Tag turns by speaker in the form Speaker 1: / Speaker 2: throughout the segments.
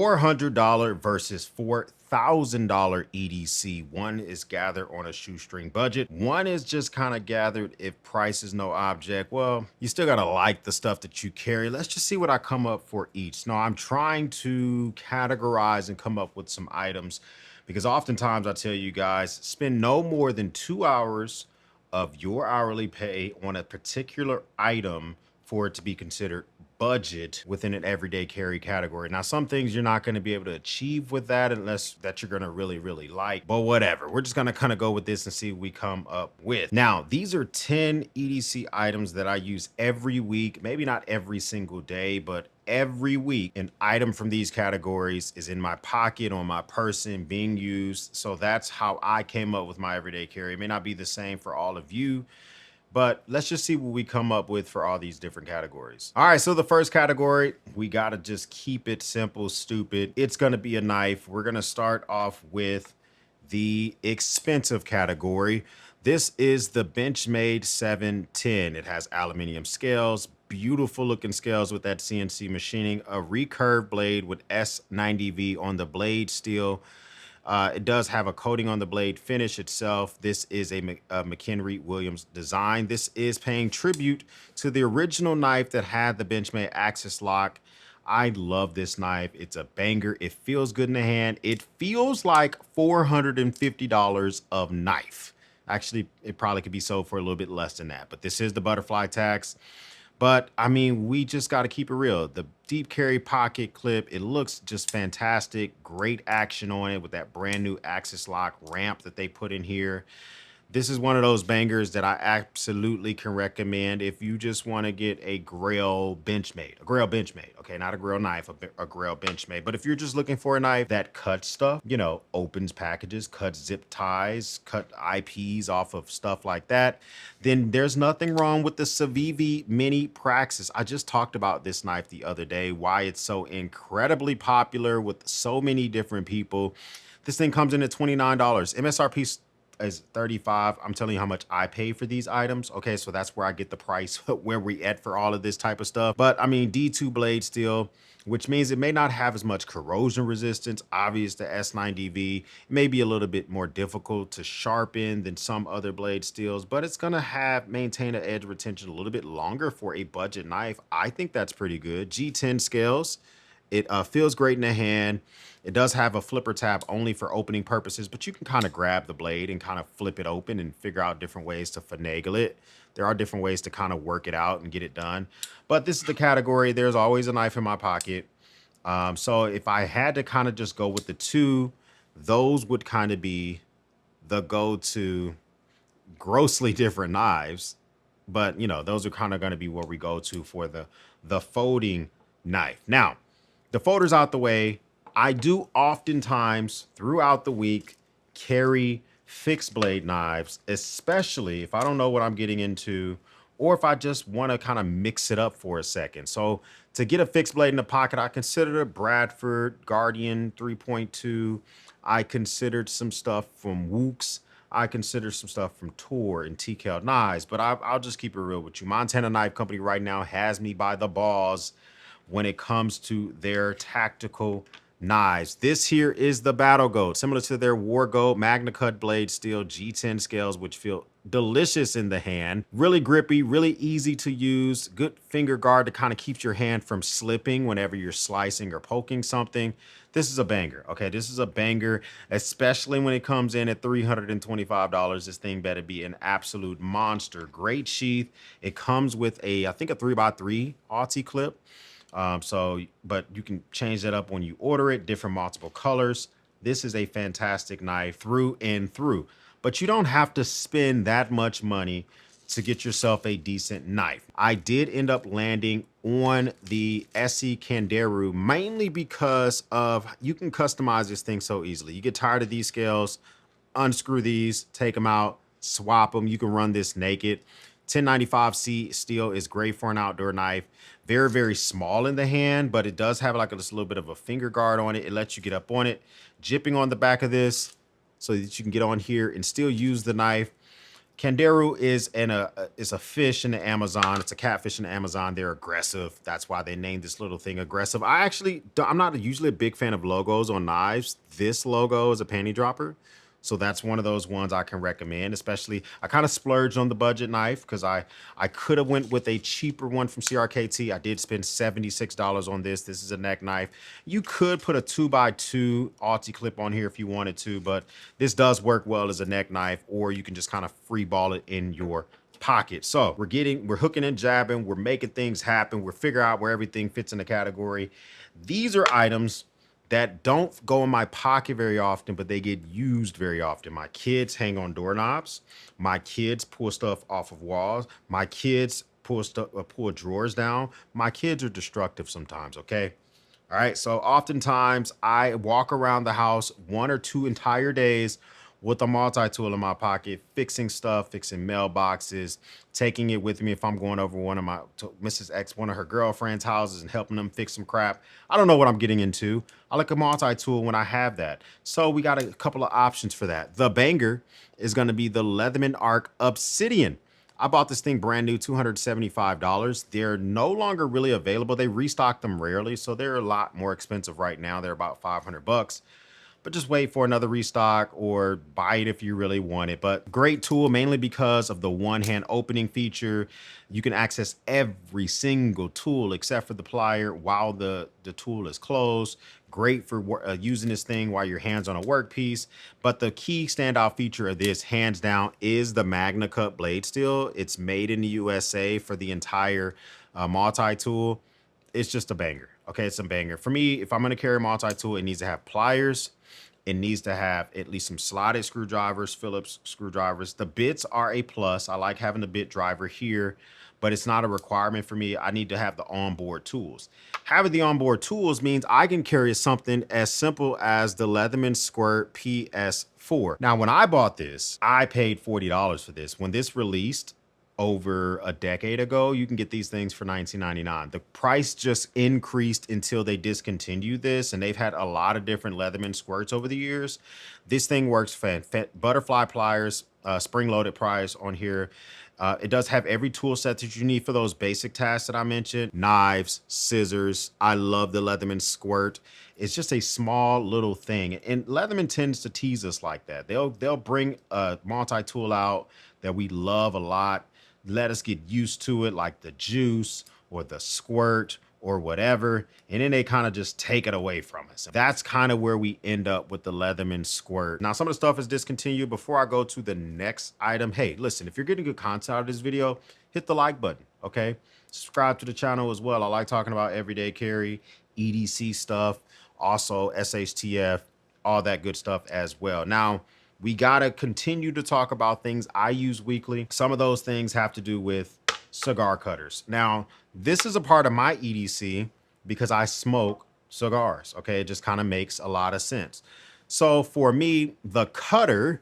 Speaker 1: $400 versus $4,000 EDC. One is gathered on a shoestring budget. One is just kind of gathered if price is no object. Well, you still gotta like the stuff that you carry. Let's just see what I come up for each. Now, I'm trying to categorize and come up with some items because oftentimes I tell you guys, spend no more than 2 hours of your hourly pay on a particular item for it to be considered budget within an everyday carry category. Now, some things you're not going to be able to achieve with that unless that you're going to really like, but whatever. We're just going to kind of go with this and see what we come up with. Now, these are 10 EDC items that I use every week, maybe not every single day, but every week. An item from these categories is in my pocket, on my person, being used. So that's how I came up with my everyday carry. It may not be the same for all of you, but let's just see what we come up with for all these different categories. All right, so the first category, we gotta just keep it simple, stupid. It's gonna be a knife. We're gonna start off with the expensive category. This is the Benchmade 710. It has aluminum scales, beautiful looking scales with that CNC machining, a recurve blade with S90V on the blade steel. It does have a coating on the blade finish itself. This is a McHenry Williams design. This is paying tribute to the original knife that had the Benchmade axis lock. I love this knife. It's a banger. It feels good in the hand. It feels like $450 of knife. Actually, it probably could be sold for a little bit less than that, but this is the butterfly tax. But I mean, we just got to keep it real. The deep carry pocket clip, it looks just fantastic. Great action on it with that brand new axis lock ramp that they put in here. This is one of those bangers that I absolutely can recommend if you just want to get a Grail Benchmade. Okay, not a Grail knife, a Grail Benchmade. But if you're just looking for a knife that cuts stuff, you know, opens packages, cuts zip ties, cut IPs off of stuff like that, then there's nothing wrong with the Civivi Mini Praxis. I just talked about this knife the other day, why it's so incredibly popular with so many different people. This thing comes in at $29. MSRP is 35. I'm telling you how much I pay for these items. Okay, so that's where I get the price where we at for all of this type of stuff. But I mean, D2 blade steel, which means it may not have as much corrosion resistance. Obvious, the S90V, it may be a little bit more difficult to sharpen than some other blade steels, but it's gonna maintain an edge retention a little bit longer for a budget knife. I think that's pretty good. G10 scales. It feels great in the hand. It does have a flipper tab only for opening purposes, but you can kind of grab the blade and kind of flip it open and figure out different ways to finagle it. There are different ways to kind of work it out and get it done. But this is the category. There's always a knife in my pocket. So if I had to kind of just go with the two, those would kind of be the go-to grossly different knives. But, you know, those are kind of going to be where we go to for the folding knife. Now, the folder's out the way. I do oftentimes throughout the week carry fixed blade knives, especially if I don't know what I'm getting into or if I just want to kind of mix it up for a second. So to get a fixed blade in the pocket, I considered a Bradford Guardian 3.2. I considered some stuff from Wooks. I consider some stuff from Tor and TKL knives, but I'll just keep it real with you. Montana Knife Company right now has me by the balls when it comes to their tactical knives. This here is the Battle Gold, similar to their War Gold Magna Cut blade steel G10 scales, which feel delicious in the hand. Really grippy, really easy to use. Good finger guard that kind of keeps your hand from slipping whenever you're slicing or poking something. This is a banger, okay? This is a banger, especially when it comes in at $325. This thing better be an absolute monster. Great sheath. It comes with I think a 3x3 Aussie clip. But you can change that up when you order it, different multiple colors. This is a fantastic knife through and through, but you don't have to spend that much money to get yourself a decent knife. I did end up landing on the SE Kanderu mainly because of you can customize this thing so easily. You get tired of these scales, unscrew these, take them out, swap them. You can run this naked. 1095C steel is great for an outdoor knife. Very, very small in the hand, but it does have like just a little bit of a finger guard on it. It lets you get up on it. Jipping on the back of this so that you can get on here and still use the knife. Canderu is a fish in the Amazon. It's a catfish in the Amazon. They're aggressive. That's why they named this little thing aggressive. I'm not usually a big fan of logos on knives. This logo is a panty dropper. So that's one of those ones I can recommend, especially I kind of splurged on the budget knife because I could have went with a cheaper one from CRKT. I did spend $76 on this. This is a neck knife. You could put a 2x2 Alti clip on here if you wanted to, but this does work well as a neck knife, or you can just kind of free ball it in your pocket. So we're hooking and jabbing, we're making things happen, we're figuring out where everything fits in the category. These are items that don't go in my pocket very often, but they get used very often. My kids hang on doorknobs. My kids pull stuff off of walls. My kids pull drawers down. My kids are destructive sometimes, okay? All right, so oftentimes I walk around the house 1 or 2 entire days with a multi-tool in my pocket, fixing stuff, fixing mailboxes, taking it with me if I'm going over one of her girlfriend's houses and helping them fix some crap. I don't know what I'm getting into. I like a multi-tool when I have that. So we got a couple of options for that. The banger is gonna be the Leatherman Arc Obsidian. I bought this thing brand new, $275. They're no longer really available. They restock them rarely, so they're a lot more expensive right now. They're about 500 bucks. But just wait for another restock or buy it if you really want it. But great tool, mainly because of the one-hand opening feature. You can access every single tool except for the plier while the tool is closed. Great for using this thing while your hands on a workpiece. But the key standout feature of this, hands down, is the Magna Cut blade steel. It's made in the USA for the entire multi-tool. It's just a banger. Okay, it's a banger. For me, if I'm gonna carry a multi-tool, it needs to have pliers. It needs to have at least some slotted screwdrivers, Phillips screwdrivers. The bits are a plus. I like having the bit driver here, but it's not a requirement for me. I need to have the onboard tools. Having the onboard tools means I can carry something as simple as the Leatherman Squirt PS4. Now, when I bought this, I paid $40 for this. When this released, over a decade ago, you can get these things for $19.99. The price just increased until they discontinued this, and they've had a lot of different Leatherman squirts over the years. This thing works butterfly pliers, spring-loaded pliers on here. It does have every tool set that you need for those basic tasks that I mentioned. Knives, scissors. I love the Leatherman squirt. It's just a small little thing. And Leatherman tends to tease us like that. They'll bring a multi-tool out that we love a lot, let us get used to it, like the juice or the squirt or whatever, and then they kind of just take it away from us. That's kind of where we end up with the Leatherman squirt. Now, some of the stuff is discontinued. Before I go to the next item, hey, listen, if you're getting good content out of this video, hit the like button, okay? Subscribe to the channel as well. I like talking about everyday carry, EDC stuff, also SHTF, all that good stuff as well. Now, we gotta continue to talk about things I use weekly. Some of those things have to do with cigar cutters. Now, this is a part of my EDC because I smoke cigars, okay? It just kind of makes a lot of sense. So for me, the cutter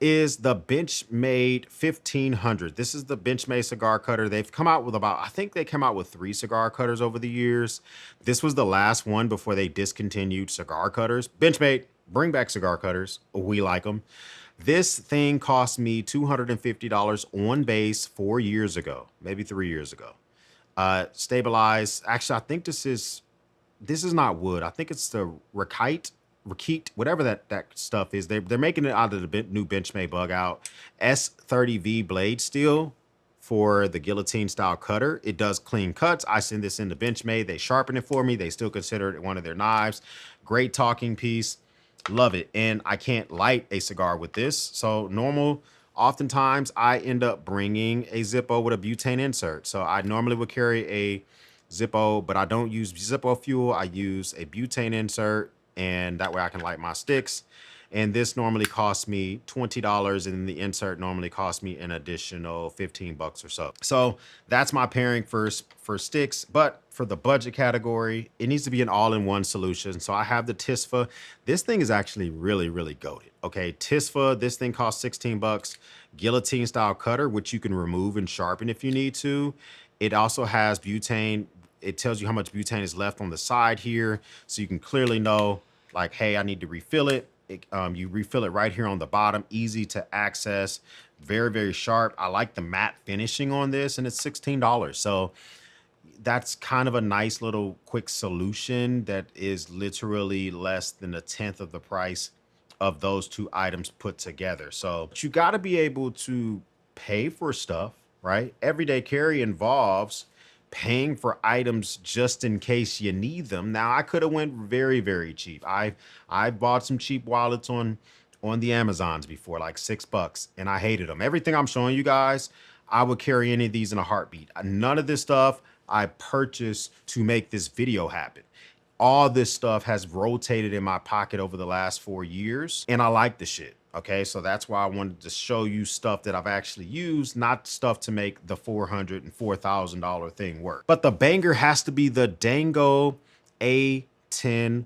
Speaker 1: is the Benchmade 1500. This is the Benchmade cigar cutter. They've come out with I think they came out with 3 cigar cutters over the years. This was the last one before they discontinued cigar cutters. Benchmade, bring back cigar cutters. We like them. This thing cost me $250 on base 4 years ago, maybe 3 years ago. Stabilized. Actually, I think this is not wood. I think it's the Rakite, whatever that stuff is. They're making it out of the new Benchmade bug out. S30V blade steel for the guillotine style cutter. It does clean cuts. I send this into Benchmade. They sharpen it for me. They still consider it one of their knives. Great talking piece. Love it. And I can't light a cigar with this. So oftentimes I end up bringing a Zippo with a butane insert. So I normally would carry a Zippo, but I don't use Zippo fuel. I use a butane insert, and that way I can light my sticks. And this normally costs me $20, and the insert normally costs me an additional 15 bucks or so. So that's my pairing for sticks. But for the budget category, it needs to be an all-in-one solution. So I have the Tisfa. This thing is actually really, really goated. Okay, Tisfa, this thing costs 16 bucks. Guillotine style cutter, which you can remove and sharpen if you need to. It also has butane. It tells you how much butane is left on the side here. So you can clearly know, like, hey, I need to refill it. You refill it right here on the bottom, easy to access, very, very sharp. I like the matte finishing on this, and it's $16. So that's kind of a nice little quick solution that is literally less than a tenth of the price of those two items put together. So you got to be able to pay for stuff, right? Everyday carry involves paying for items just in case you need them. Now I could have went very, very cheap. I bought some cheap wallets on the Amazons before, like $6, and I hated them. Everything I'm showing you guys, I would carry any of these in a heartbeat. None of this stuff I purchased to make this video happen. All this stuff has rotated in my pocket over the last 4 years, and I like the shit. Okay, so that's why I wanted to show you stuff that I've actually used, not stuff to make the $400 and $4,000 thing work. But the banger has to be the Dango A10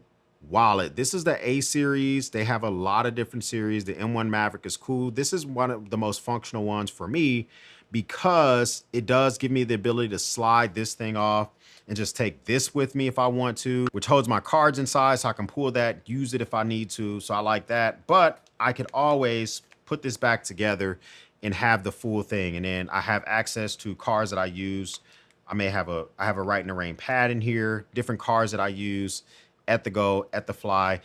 Speaker 1: wallet. This is the A series. They have a lot of different series. The M1 Maverick is cool. This is one of the most functional ones for me because it does give me the ability to slide this thing off and just take this with me if I want to, which holds my cards inside so I can pull that, use it if I need to. So I like that, but I could always put this back together and have the full thing. And then I have access to cards that I use. I have a Right in the Rain pad in here, different cards that I use at the go, at the fly.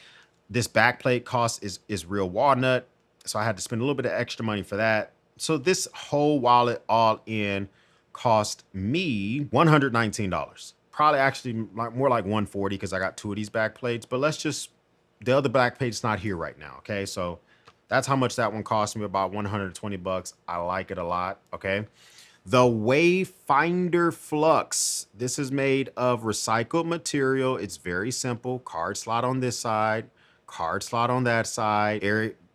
Speaker 1: This backplate cost is real walnut. So I had to spend a little bit of extra money for that. So this whole wallet all in cost me $119. Probably actually more like $140 because I got two of these back plates, but the other back plate's not here right now. Okay. So that's how much that one cost me, about $120. I like it a lot. Okay. The Wayfinder Flux. This is made of recycled material. It's very simple. Card slot on this side, card slot on that side,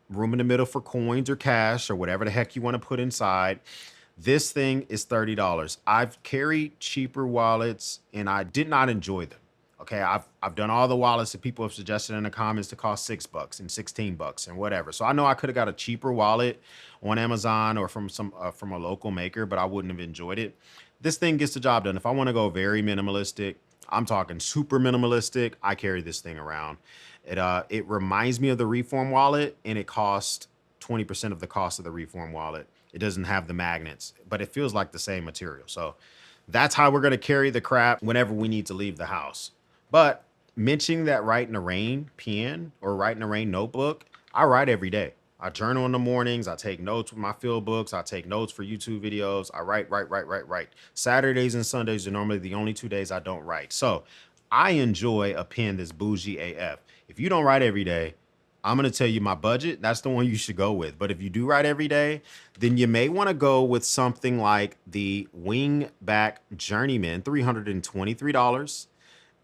Speaker 1: room in the middle for coins or cash or whatever the heck you want to put inside. This thing is $30. I've carried cheaper wallets and I did not enjoy them. Okay, I've done all the wallets that people have suggested in the comments to cost $6 and $16 and whatever. So I know I could have got a cheaper wallet on Amazon or from a local maker, but I wouldn't have enjoyed it. This thing gets the job done. If I want to go very minimalistic, I'm talking super minimalistic, I carry this thing around. It reminds me of the Reform wallet, and it costs 20% of the cost of the Reform wallet. It doesn't have the magnets, but it feels like the same material. So that's how we're going to carry the crap whenever we need to leave the house. But mentioning that Right in the Rain pen or Right in the Rain notebook, I write every day. I journal in the mornings. I take notes with my field books. I take notes for YouTube videos. I write. Saturdays and Sundays are normally the only 2 days I don't write. So I enjoy a pen that's bougie AF. If you don't write every day, I'm going to tell you my budget. That's the one you should go with. But if you do write every day, then you may want to go with something like the Wingback Journeyman, $323.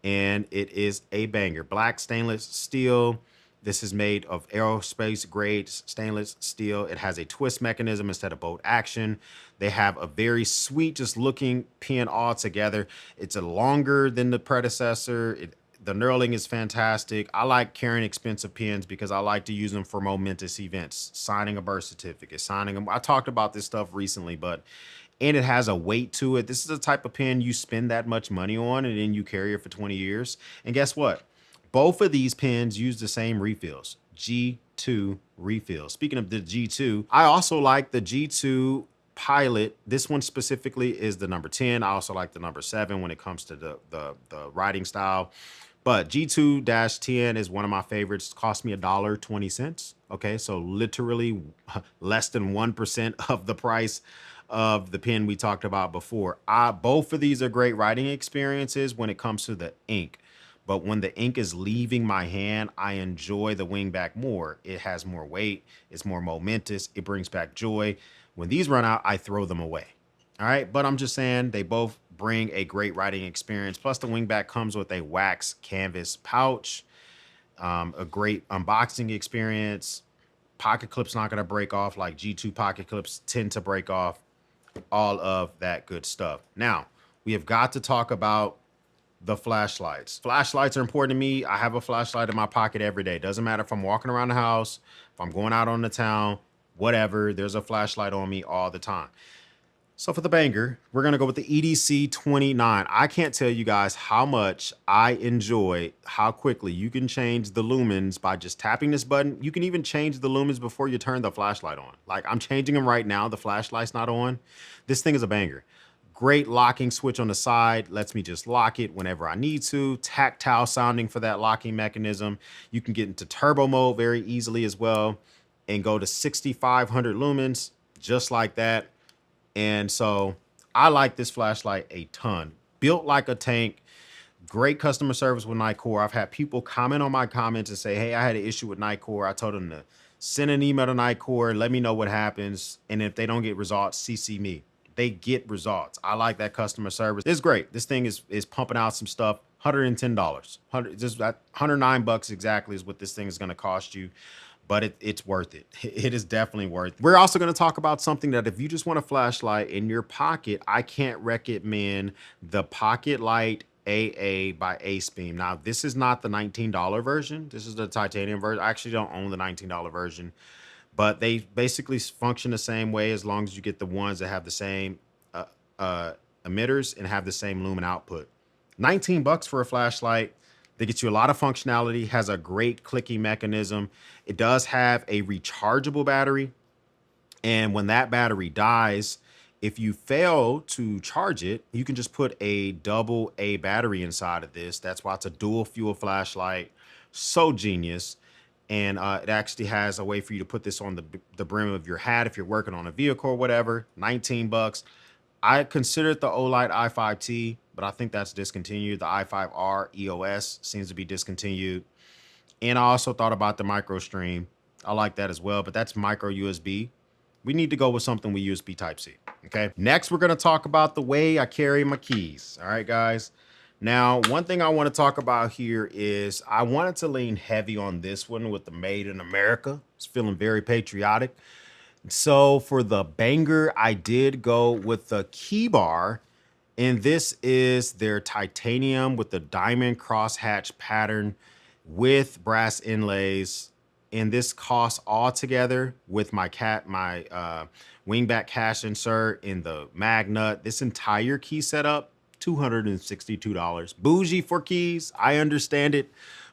Speaker 1: And it is a banger. Black stainless steel. This is made of aerospace grade stainless steel. It has a twist mechanism instead of bolt action. They have a very sweet, just looking pen altogether. It's a longer than the predecessor. The knurling is fantastic. I like carrying expensive pens because I like to use them for momentous events, signing a birth certificate, signing them. I talked about this stuff recently, and it has a weight to it. This is the type of pen you spend that much money on and then you carry it for 20 years. And guess what? Both of these pens use the same refills, G2 refills. Speaking of the G2, I also like the G2 Pilot. This one specifically is the number 10. I also like the number 7 when it comes to the writing style. But G2-10 is one of my favorites. It cost me $1.20. Okay, so literally less than 1% of the price of the pen we talked about before. Both of these are great writing experiences when it comes to the ink. But when the ink is leaving my hand, I enjoy the Wingback more. It has more weight. It's more momentous. It brings back joy. When these run out, I throw them away. All right, but I'm just saying they both bring a great writing experience. Plus the Wingback comes with a wax canvas pouch, a great unboxing experience. Pocket clips not gonna break off like G2 pocket clips tend to break off, all of that good stuff. Now, we have got to talk about the flashlights. Flashlights are important to me. I have a flashlight in my pocket every day. Doesn't matter if I'm walking around the house, if I'm going out on the town, whatever, there's a flashlight on me all the time. So for the banger, we're going to go with the EDC 29. I can't tell you guys how much I enjoy how quickly you can change the lumens by just tapping this button. You can even change the lumens before you turn the flashlight on. Like I'm changing them right now. The flashlight's not on. This thing is a banger. Great locking switch on the side. Lets me just lock it whenever I need to. Tactile sounding for that locking mechanism. You can get into turbo mode very easily as well and go to 6,500 lumens just like that. And so I like this flashlight a ton. Built like a tank. Great customer service with Nightcore. I've had people comment on my comments and say, hey, I had an issue with Nightcore. I told them to send an email to Nightcore, let me know what happens. And if they don't get results, CC me. They get results. I like that customer service. It's great. This thing is pumping out some stuff. $110. Just that $109 exactly is what this thing is going to cost you. But it's worth it. It is definitely worth it. We're also going to talk about something that if you just want a flashlight in your pocket, I can't recommend the Pocket Light AA by Ace Beam. Now, this is not the $19 version. This is the titanium version. I actually don't own the $19 version, but they basically function the same way as long as you get the ones that have the same emitters and have the same lumen output. $19 for a flashlight. They get you a lot of functionality, has a great clicking mechanism. It does have a rechargeable battery. And when that battery dies, if you fail to charge it, you can just put a double A battery inside of this. That's why it's a dual fuel flashlight. So genius. And it actually has a way for you to put this on the brim of your hat if you're working on a vehicle or whatever. $19. I considered the Olight i5T, but I think that's discontinued. The i5R EOS seems to be discontinued. And I also thought about the MicroStream. I like that as well, but that's micro USB. We need to go with something with USB Type-C, okay? Next, we're gonna talk about the way I carry my keys, all right, guys? Now, one thing I wanna talk about here is I wanted to lean heavy on this one with the Made in America. It's feeling very patriotic. So for the banger, I did go with the key bar, and this is their titanium with the diamond crosshatch pattern with brass inlays. And this costs altogether with my wingback cash insert and the mag nut, this entire key setup, $262. Bougie for keys, I understand it.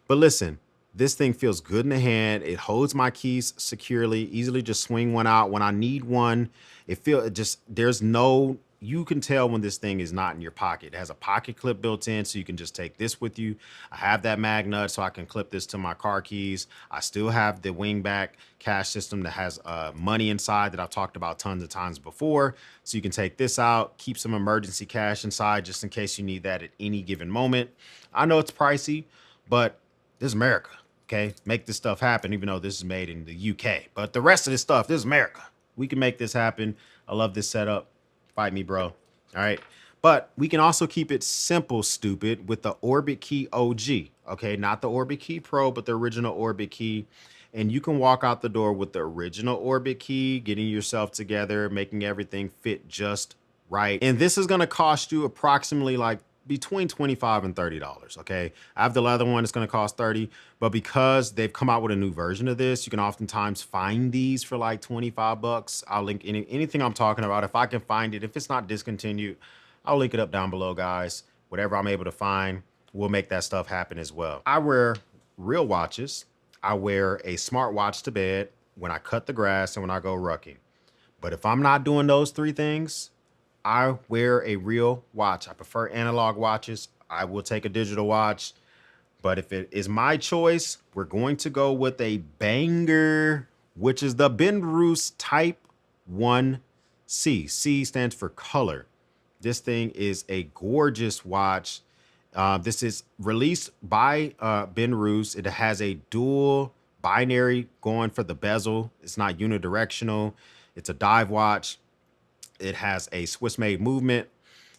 Speaker 1: But listen, this thing feels good in the hand. It holds my keys securely, easily just swing one out when I need one. There's no, you can tell when this thing is not in your pocket. It has a pocket clip built in, so you can just take this with you. I have that mag nut, so I can clip this to my car keys. I still have the wingback cash system that has money inside that I've talked about tons of times before. So you can take this out, keep some emergency cash inside just in case you need that at any given moment. I know it's pricey, but this is America. Okay, make this stuff happen, even though this is made in the UK. But the rest of this stuff, this is America. We can make this happen. I love this setup. Fight me, bro. All right. But we can also keep it simple, stupid, with the Orbit Key OG. Okay, not the Orbit Key Pro, but the original Orbit Key. And you can walk out the door with the original Orbit Key, getting yourself together, making everything fit just right. And this is going to cost you approximately like between $25 and $30. Okay, I have the leather one, it's going to cost $30, but because they've come out with a new version of this, you can oftentimes find these for like $25. I'll link anything I'm talking about if I can find it. If it's not discontinued, I'll link it up down below, guys. Whatever I'm able to find, we'll make that stuff happen as well. I wear real watches. I wear a smartwatch to bed when I cut the grass and when I go rucking. But if I'm not doing those three things, I wear a real watch. I prefer analog watches. I will take a digital watch. But if it is my choice, we're going to go with a banger, which is the Benrus Type 1C. C stands for color. This thing is a gorgeous watch. This is released by Benrus. It has a dual binary going for the bezel. It's not unidirectional. It's a dive watch. It has a Swiss made movement.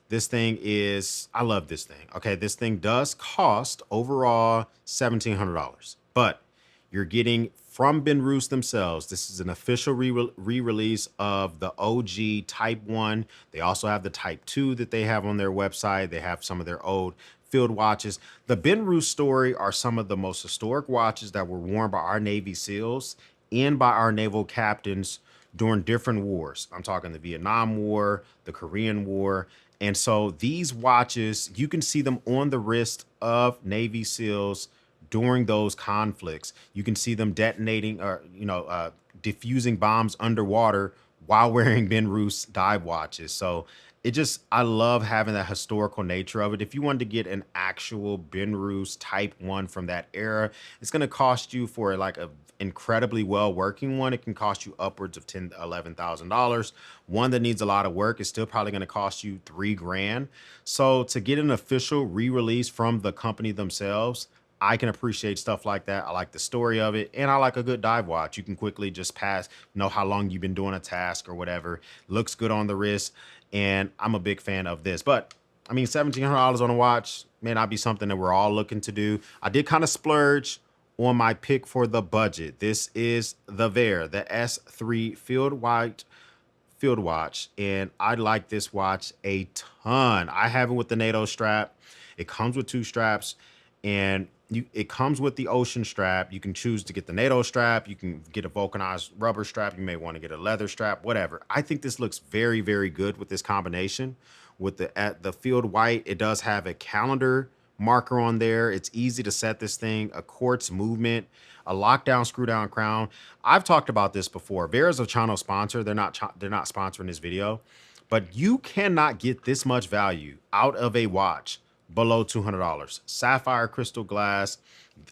Speaker 1: This thing is, I love this thing. Okay, this thing does cost overall $1,700, but you're getting from Benrus themselves. This is an official re-release of the OG Type 1. They also have the Type 2 that they have on their website. They have some of their old field watches. The Benrus story are some of the most historic watches that were worn by our Navy SEALs and by our naval captains during different wars. I'm talking the Vietnam War, the Korean War. And so these watches, you can see them on the wrist of Navy SEALs during those conflicts. You can see them detonating or, diffusing bombs underwater while wearing Ben Roos dive watches. So it just, I love having that historical nature of it. If you wanted to get an actual Ben Roos Type 1 from that era, it's going to cost you for like a incredibly well working one. It can cost you upwards of $11,000. One that needs a lot of work is still probably going to cost you $3,000. So to get an official re-release from the company themselves, I can appreciate stuff like that. I like the story of it, and I like a good dive watch. You can quickly just know how long you've been doing a task or whatever. Looks good on the wrist, and I'm a big fan of this. But I mean, $1,700 on a watch may not be something that we're all looking to do. I did kind of splurge on my pick for the budget. This is the Vaer, the S3 field watch, and I like this watch a ton. I have it with the NATO strap. It comes with 2 straps, and it comes with the ocean strap. You can choose to get the NATO strap. You can get a vulcanized rubber strap. You may want to get a leather strap, whatever. I think this looks very, very good with this combination. With the field white, it does have a calendar marker on there. It's easy to set this thing, a quartz movement, a lockdown screw down crown. I've talked about this before. Vaer is a channel sponsor. They're not sponsoring this video, but you cannot get this much value out of a watch below $200. Sapphire crystal glass,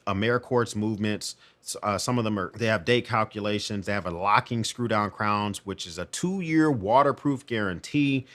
Speaker 1: Ameriquartz movements. Some of them they have date calculations. They have a locking screw down crowns, which is a 2-year waterproof guarantee.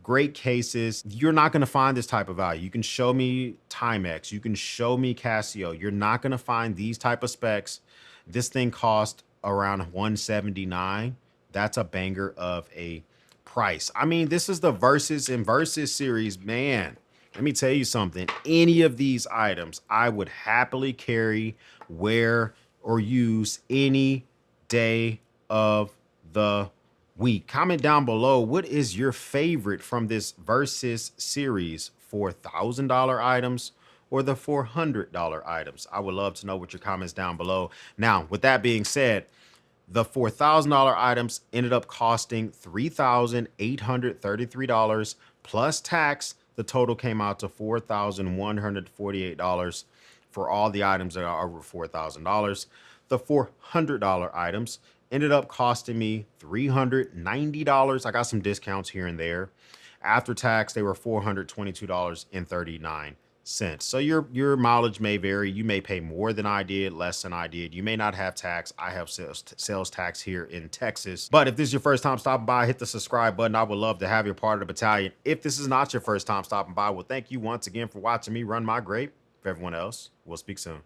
Speaker 1: Great cases. You're not going to find this type of value. You can show me Timex. You can show me Casio. You're not going to find these type of specs. This thing cost around $179. That's a banger of a price. I mean, this is the Versus and Versus series, man. Let me tell you something. Any of these items I would happily carry, wear, or use any day of the week. Comment down below, what is your favorite from this Versus series? $4,000 items or the $400 items? I would love to know what your comments down below. Now, with that being said, the $4,000 items ended up costing $3,833 plus tax. The total came out to $4,148 for all the items that are over $4,000. The $400 items ended up costing me $390. I got some discounts here and there. After tax, they were $422.39. So your mileage may vary. You may pay more than I did, less than I did. You may not have tax. I have sales tax here in Texas. But if this is your first time stopping by, hit the subscribe button. I would love to have you part of the battalion. If this is not your first time stopping by, well, thank you once again for watching me run my grape. For everyone else, we'll speak soon.